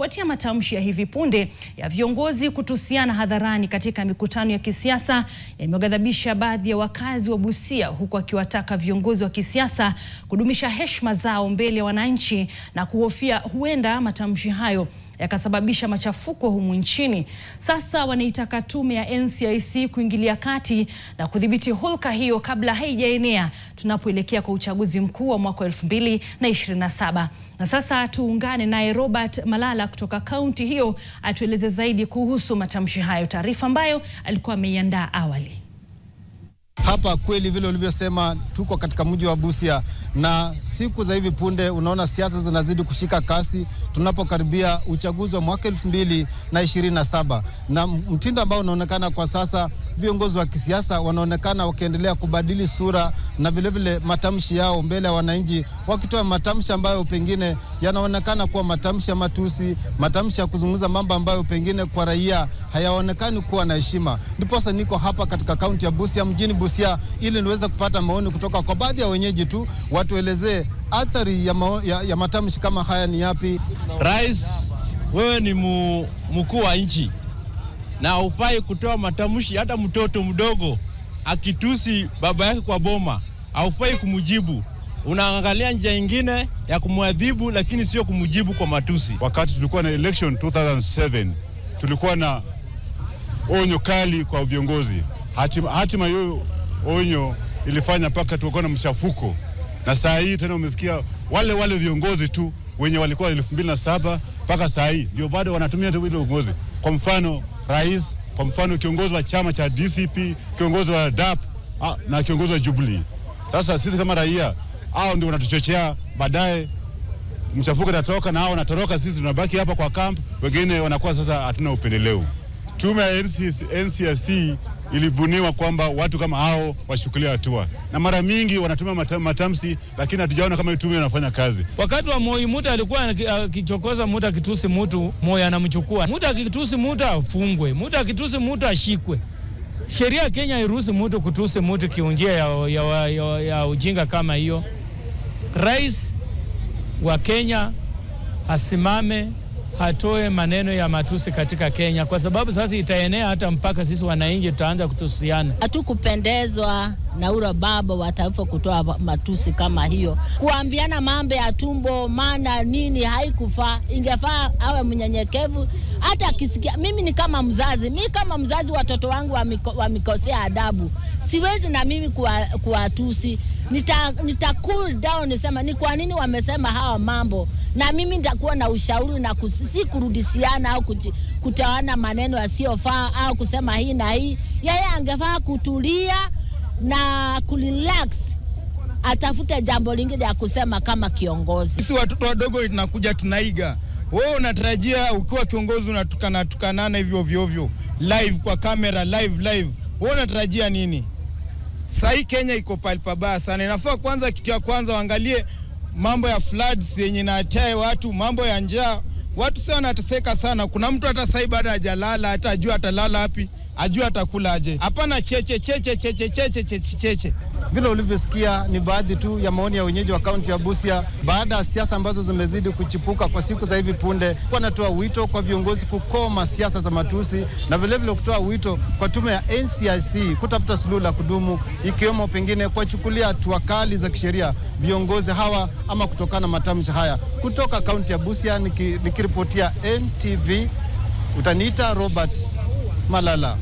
Kufuatia matamshi ya hivi punde ya viongozi kutusiana hadharani katika mikutano ya kisiasa yameghadhabisha baadhi ya wakazi wa Busia, huku akiwataka viongozi wa kisiasa kudumisha heshima zao mbele ya wananchi na kuhofia huenda matamshi hayo yakasababisha machafuko humu nchini. Sasa wanaitaka tume ya NCIC kuingilia kati na kudhibiti hulka hiyo kabla haijaenea tunapoelekea kwa uchaguzi mkuu wa mwaka 2027. Na sasa tuungane naye Robert Malala kutoka kaunti hiyo atueleze zaidi kuhusu matamshi hayo, taarifa ambayo alikuwa ameiandaa awali. Hapa kweli vile ulivyosema, tuko katika mji wa Busia na siku za hivi punde unaona siasa zinazidi kushika kasi tunapokaribia uchaguzi wa mwaka 2027. Na mtindo ambao unaonekana kwa sasa, viongozi wa kisiasa wanaonekana wakiendelea kubadili sura na vile matamshi yao mbele ya wananchi, wakitoa matamshi ambayo pengine yanaonekana kuwa matamshi ya matusi, matamshi ya kuzungumza mambo ambayo pengine kwa raia hayaonekani kuwa na heshima. Ndipo sasa niko hapa katika kaunti ya Busia, mjini Busia, ili niweze kupata maoni kutoka kwa baadhi ya wenyeji tu, watuelezee athari ya matamshi kama haya ni yapi. Rais, wewe ni mkuu wa nchi na hufai kutoa matamshi. Hata mtoto mdogo akitusi baba yake kwa boma haufai kumjibu. Unaangalia njia nyingine ya kumwadhibu, lakini sio kumjibu kwa matusi. Wakati tulikuwa na election 2007 tulikuwa na onyo kali kwa viongozi. Hatima hiyo onyo ilifanya paka tulikuwa na mchafuko, na saa hii tena umesikia wale viongozi tu wenye walikuwa 2007 mpaka saa hii ndio bado wanatumia tu ile uongozi. Kwa mfano rais, kwa mfano kiongozi wa chama cha DCP, kiongozi wa DAP na kiongozi wa Jubilee. Sasa sisi kama raia, hao ndio wanatuchochea, baadaye mchafuko unatoka na hao wanatoroka, sisi tunabaki hapa kwa camp, wengine wanakuwa sasa hatuna upendeleo. Tume ya NCIC ilibuniwa kwamba watu kama hao washukulia hatua, na mara mingi wanatumia matamshi, lakini hatujaona kama tume inafanya kazi. Wakati wa Moi, mtu alikuwa akichokoza, mtu akitusi mtu, Moi anamchukua. Mtu akitusi mtu afungwe, mtu akitusi mtu ashikwe. Sheria ya Kenya hairuhusu mtu kutusi mtu kiunjia ya ujinga kama hiyo. Rais wa Kenya asimame, hatoe maneno ya matusi katika Kenya, kwa sababu sasa itaenea hata mpaka sisi wananchi tutaanza kutusiana. Hatukupendezwa na ule baba wa taifa kutoa matusi kama hiyo, kuambiana mambo ya tumbo maana nini, haikufaa. Ingefaa awe mnyenyekevu. Hata akisikia, mimi kama mzazi watoto wangu wamekosea adabu, siwezi na mimi kuwatusi. Nita cool down, nisema ni kwa nini wamesema hawa mambo, na mimi nitakuwa na ushauri na si kurudishiana au kutawana maneno yasiyofaa au kusema hii na hii. Yeye angefaa kutulia na kurelax, atafute jambo lingine ya kusema kama kiongozi. Sisi watoto wadogo tunakuja tunaiga. Wewe unatarajia ukiwa kiongozi unatukanana hivyo ovyo live kwa kamera, live. Wewe unatarajia nini? Sasa Kenya iko pale pabaya sana. Inafaa kwanza, kitu ya kwanza waangalie mambo ya floods yenye inatia watu, mambo ya njaa. Watu sasa wanateseka sana. Kuna mtu hata sasa baada hajalala, hata ajua atalala wapi, ajua atakula aje. Hapana cheche. Vile ulivyosikia ni baadhi tu ya maoni ya wenyeji wa kaunti ya Busia baada ya siasa ambazo zimezidi kuchipuka kwa siku za hivi punde. Wanatoa wito kwa viongozi kukoma siasa za matusi na vile kutoa wito kwa tume ya NCIC kutafuta suluhu la kudumu, ikiwemo pengine kuwachukulia hatua kali za kisheria viongozi hawa ama kutokana na matamshi haya. Kutoka kaunti ya Busia nikiripotia NTV, utaniita Robert Malala.